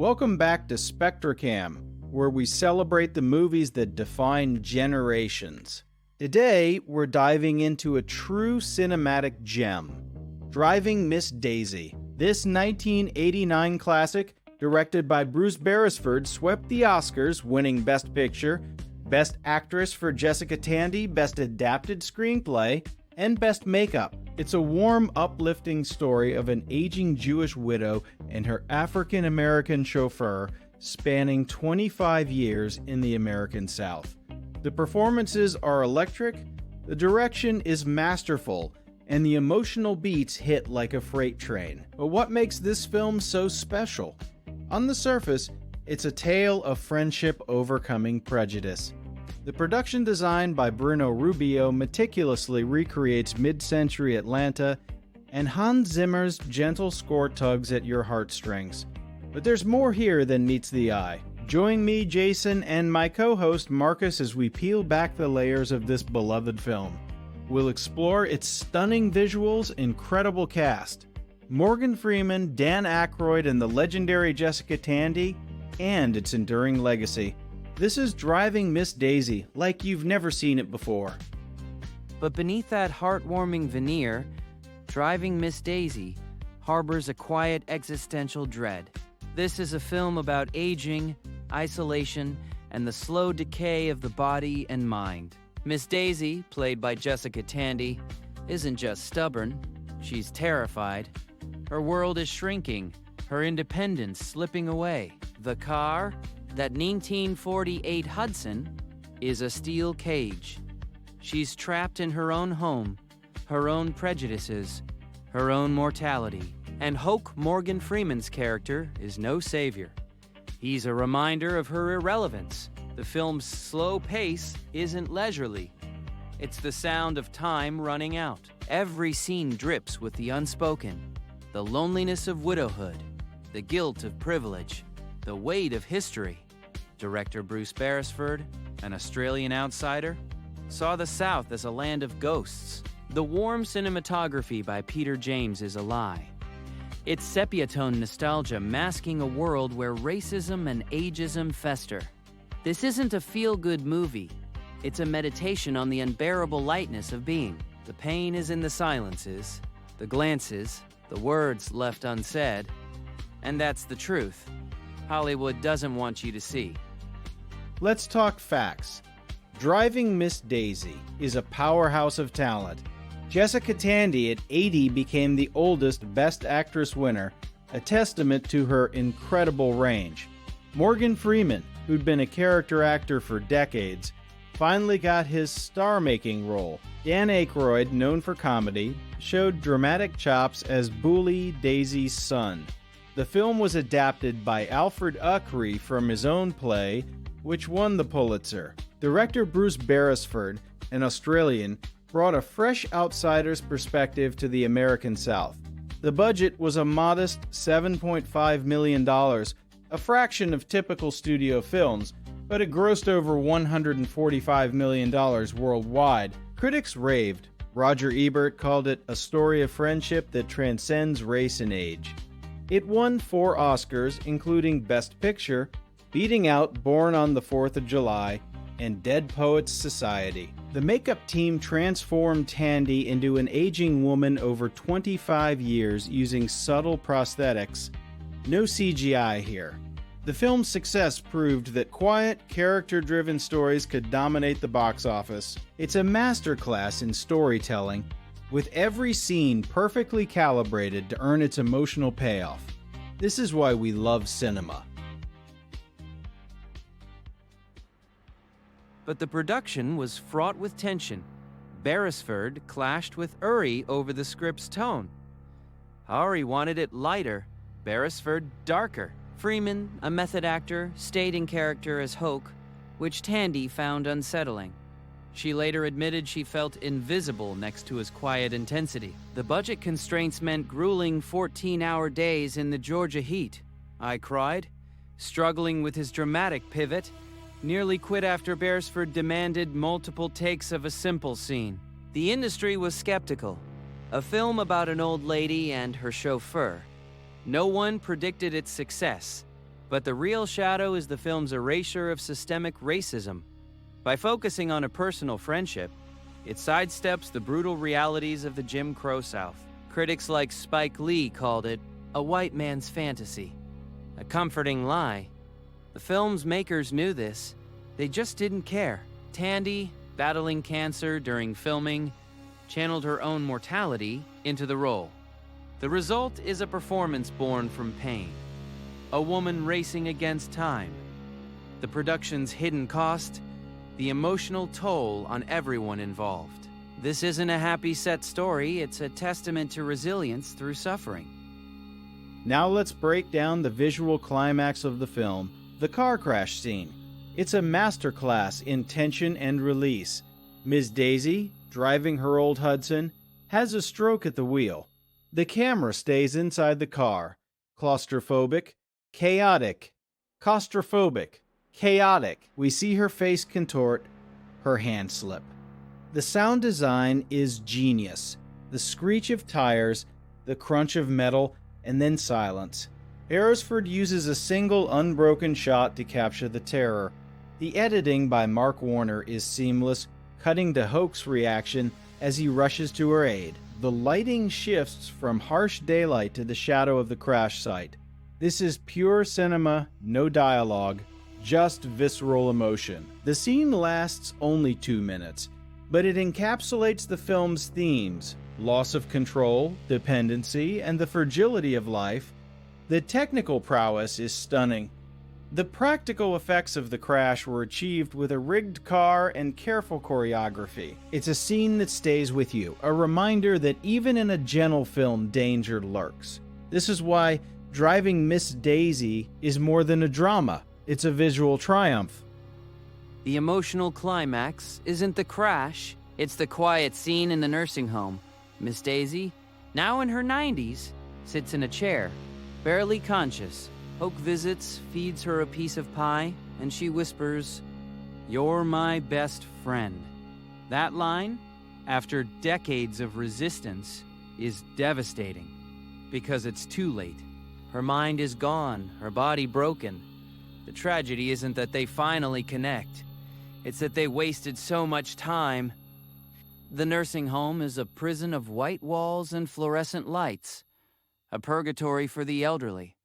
Welcome back to SpectraCam, where we celebrate the movies that define generations. Today, we're diving into a true cinematic gem, Driving Miss Daisy. This 1989 classic, directed by Bruce Beresford, swept the Oscars, winning Best Picture, Best Actress for Jessica Tandy, Best Adapted Screenplay, and Best Makeup. It's a warm, uplifting story of an aging Jewish widow and her African-American chauffeur spanning 25 years in the American South. The performances are electric, the direction is masterful, and the emotional beats hit like a freight train. But what makes this film so special? On the surface, it's a tale of friendship overcoming prejudice. The production design by Bruno Rubio meticulously recreates mid-century Atlanta, and Hans Zimmer's gentle score tugs at your heartstrings. But there's more here than meets the eye. Join me, Jason, and my co-host Marcus as we peel back the layers of this beloved film. We'll explore its stunning visuals, incredible cast, Morgan Freeman, Dan Aykroyd, and the legendary Jessica Tandy, and its enduring legacy. This is Driving Miss Daisy, like you've never seen it before. But beneath that heartwarming veneer, Driving Miss Daisy harbors a quiet existential dread. This is a film about aging, isolation, and the slow decay of the body and mind. Miss Daisy, played by Jessica Tandy, isn't just stubborn, she's terrified. Her world is shrinking, her independence slipping away. The car, that 1948 Hudson, is a steel cage. She's trapped in her own home, her own prejudices, her own mortality. And Hoke Morgan Freeman's character is no savior. He's a reminder of her irrelevance. The film's slow pace isn't leisurely. It's the sound of time running out. Every scene drips with the unspoken, the loneliness of widowhood, the guilt of privilege, the weight of history. Director Bruce Beresford, an Australian outsider, saw the South as a land of ghosts. The warm cinematography by Peter James is a lie. It's sepia-tone nostalgia masking a world where racism and ageism fester. This isn't a feel-good movie. It's a meditation on the unbearable lightness of being. The pain is in the silences, the glances, the words left unsaid. And that's the truth Hollywood doesn't want you to see. Let's talk facts. Driving Miss Daisy is a powerhouse of talent. Jessica Tandy at 80 became the oldest Best Actress winner, a testament to her incredible range. Morgan Freeman, who'd been a character actor for decades, finally got his star-making role. Dan Aykroyd, known for comedy, showed dramatic chops as bully Daisy's son. The film was adapted by Alfred Uckry from his own play, which won the Pulitzer. Director Bruce Beresford, an Australian, brought a fresh outsider's perspective to the American South. The budget was a modest $7.5 million, a fraction of typical studio films, but it grossed over $145 million worldwide. Critics raved. Roger Ebert called it a story of friendship that transcends race and age. It won 4 Oscars, including Best Picture, beating out Born on the 4th of July and Dead Poets Society. The makeup team transformed Tandy into an aging woman over 25 years using subtle prosthetics. No CGI here. The film's success proved that quiet, character-driven stories could dominate the box office. It's a masterclass in storytelling, with every scene perfectly calibrated to earn its emotional payoff. This is why we love cinema. But the production was fraught with tension. Beresford clashed with Uri over the script's tone. Uri wanted it lighter, Beresford darker. Freeman, a method actor, stayed in character as Hoke, which Tandy found unsettling. She later admitted she felt invisible next to his quiet intensity. The budget constraints meant grueling 14-hour days in the Georgia heat. I cried, struggling with his dramatic pivot, nearly quit after Beresford demanded multiple takes of a simple scene. The industry was skeptical. A film about an old lady and her chauffeur. No one predicted its success, But the real shadow is the film's erasure of systemic racism. By focusing on a personal friendship, it sidesteps the brutal realities of the Jim Crow South. Critics like Spike Lee called it a white man's fantasy, a comforting lie. The film's makers knew this. They just didn't care. Tandy, battling cancer during filming, channeled her own mortality into the role. The result is a performance born from pain, a woman racing against time. The production's hidden cost, the emotional toll on everyone involved. This isn't a happy set story, it's a testament to resilience through suffering. Now let's break down the visual climax of the film, the car crash scene. It's a masterclass in tension and release. Ms. Daisy, driving her old Hudson, has a stroke at the wheel. The camera stays inside the car. Claustrophobic, chaotic. Claustrophobic, chaotic. We see her face contort, her hand slip. The sound design is genius. The screech of tires, the crunch of metal, and then silence. Beresford uses a single unbroken shot to capture the terror. The editing by Mark Warner is seamless, cutting to Hoke's reaction as he rushes to her aid. The lighting shifts from harsh daylight to the shadow of the crash site. This is pure cinema, no dialogue, just visceral emotion. The scene lasts only 2 minutes, but it encapsulates the film's themes: loss of control, dependency, and the fragility of life. The technical prowess is stunning. The practical effects of the crash were achieved with a rigged car and careful choreography. It's a scene that stays with you, a reminder that even in a gentle film, danger lurks. This is why Driving Miss Daisy is more than a drama. It's a visual triumph. The emotional climax isn't the crash, it's the quiet scene in the nursing home. Miss Daisy, now in her 90s, sits in a chair, barely conscious. Hoke visits, feeds her a piece of pie, and she whispers, "You're my best friend." That line, after decades of resistance, is devastating, because it's too late. Her mind is gone, her body broken. The tragedy isn't that they finally connect, it's that they wasted so much time. The nursing home is a prison of white walls and fluorescent lights, a purgatory for the elderly.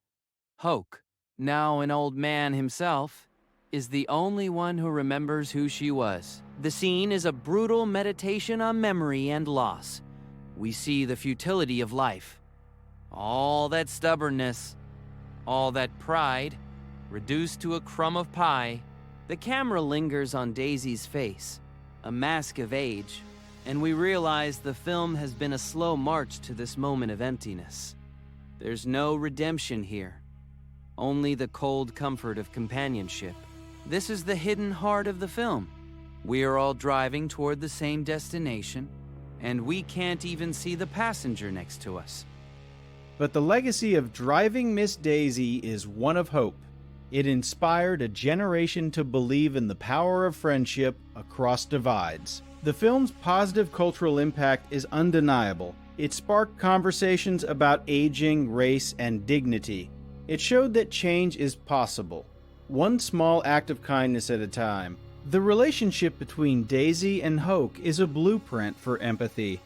Hoke, now an old man himself, is the only one who remembers who she was. The scene is a brutal meditation on memory and loss. We see the futility of life. All that stubbornness, all that pride, reduced to a crumb of pie. The camera lingers on Daisy's face, a mask of age, and we realize the film has been a slow march to this moment of emptiness. There's no redemption here, only the cold comfort of companionship. This is the hidden heart of the film. We are all driving toward the same destination, and we can't even see the passenger next to us. But the legacy of Driving Miss Daisy is one of hope. It inspired a generation to believe in the power of friendship across divides. The film's positive cultural impact is undeniable. It sparked conversations about aging, race, and dignity. It showed that change is possible, one small act of kindness at a time. The relationship between Daisy and Hoke is a blueprint for empathy.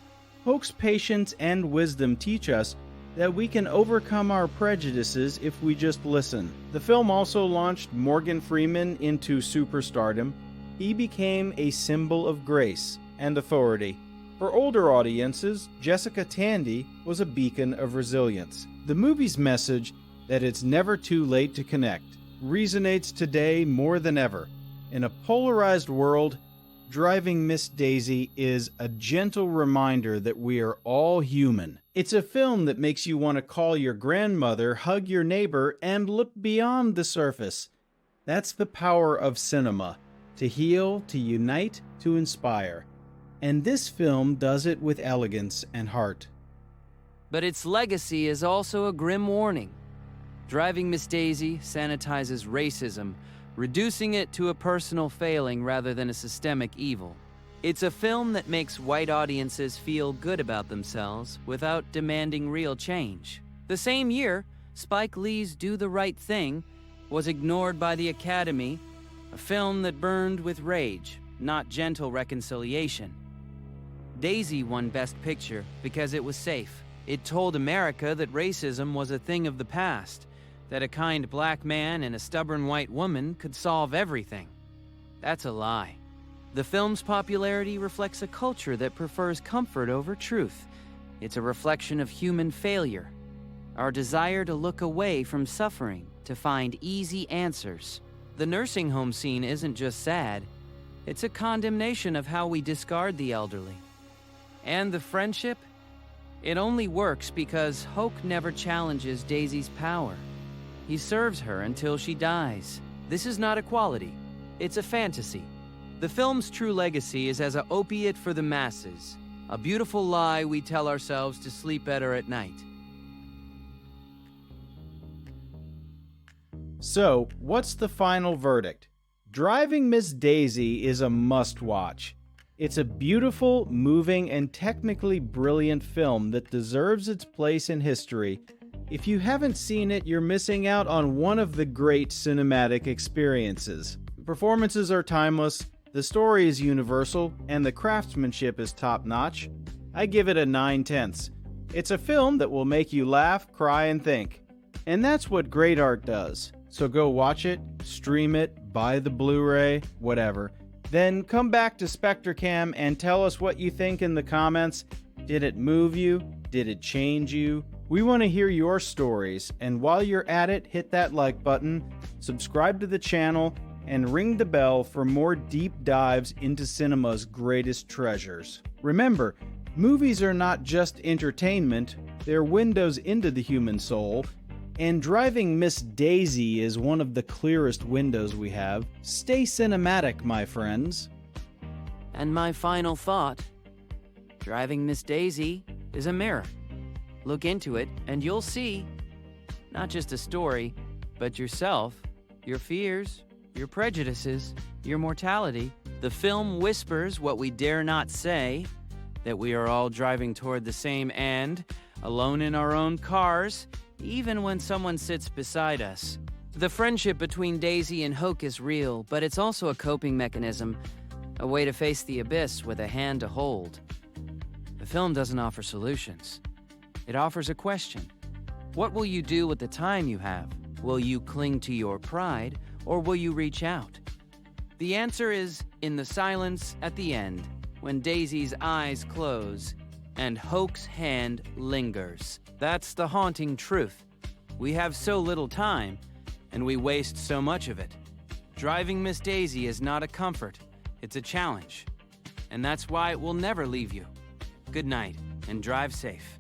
Hoke's patience and wisdom teach us that we can overcome our prejudices if we just listen. The film also launched Morgan Freeman into superstardom. He became a symbol of grace and authority. For older audiences, Jessica Tandy was a beacon of resilience. The movie's message that it's never too late to connect resonates today more than ever. In a polarized world, Driving Miss Daisy is a gentle reminder that we are all human. It's a film that makes you want to call your grandmother, hug your neighbor, and look beyond the surface. That's the power of cinema, to heal, to unite, to inspire. And this film does it with elegance and heart. But its legacy is also a grim warning. Driving Miss Daisy sanitizes racism, reducing it to a personal failing rather than a systemic evil. It's a film that makes white audiences feel good about themselves without demanding real change. The same year, Spike Lee's Do the Right Thing was ignored by the Academy, a film that burned with rage, not gentle reconciliation. Daisy won Best Picture because it was safe. It told America that racism was a thing of the past, that a kind black man and a stubborn white woman could solve everything. That's a lie. The film's popularity reflects a culture that prefers comfort over truth. It's a reflection of human failure, our desire to look away from suffering, to find easy answers. The nursing home scene isn't just sad, it's a condemnation of how we discard the elderly. And the friendship? It only works because Hoke never challenges Daisy's power. He serves her until she dies. This is not equality, it's a fantasy. The film's true legacy is as an opiate for the masses, a beautiful lie we tell ourselves to sleep better at night. So, what's the final verdict? Driving Miss Daisy is a must-watch. It's a beautiful, moving, and technically brilliant film that deserves its place in history. If you haven't seen it, you're missing out on one of the great cinematic experiences. The performances are timeless, the story is universal, and the craftsmanship is top-notch. I give it a 9/10. It's a film that will make you laugh, cry, and think. And that's what great art does. So go watch it, stream it, buy the Blu-ray, whatever. Then come back to SpectreCam and tell us what you think in the comments. Did it move you? Did it change you? We want to hear your stories, and while you're at it, hit that like button, subscribe to the channel, and ring the bell for more deep dives into cinema's greatest treasures. Remember, movies are not just entertainment, they're windows into the human soul, and Driving Miss Daisy is one of the clearest windows we have. Stay cinematic, my friends. And my final thought, Driving Miss Daisy is a mirror. Look into it and you'll see, not just a story, but yourself, your fears, your prejudices, your mortality. The film whispers what we dare not say, that we are all driving toward the same end, alone in our own cars, even when someone sits beside us. The friendship between Daisy and Hoke is real, but it's also a coping mechanism, a way to face the abyss with a hand to hold. The film doesn't offer solutions. It offers a question. What will you do with the time you have? Will you cling to your pride, or will you reach out? The answer is in the silence at the end, when Daisy's eyes close and Hoke's hand lingers. That's the haunting truth. We have so little time, and we waste so much of it. Driving Miss Daisy is not a comfort, it's a challenge. And that's why it will never leave you. Good night, and drive safe.